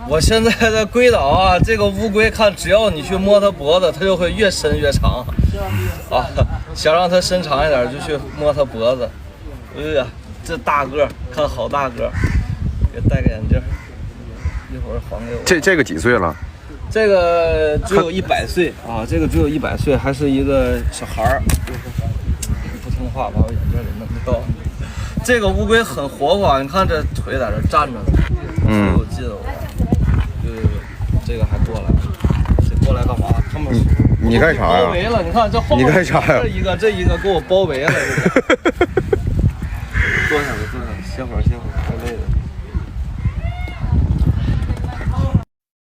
我现在在龟岛啊，这个乌龟看，只要你去摸它脖子，它就会越伸越长。啊，想让它伸长一点，就去摸它脖子。哎呀，这大个，看好大个，给戴个眼镜。一会儿还给我。这个几岁了？这个只有100岁啊，这个只有100岁，还是一个小孩儿。不听话，把我眼镜给弄掉。这个乌龟很活泼，你看这腿在这站着呢，特有劲我。这个还过来，这过来干嘛？他们你干啥呀？包围了，你看这后面你干啥呀？这一个给我包围了，这个。坐下，歇会儿。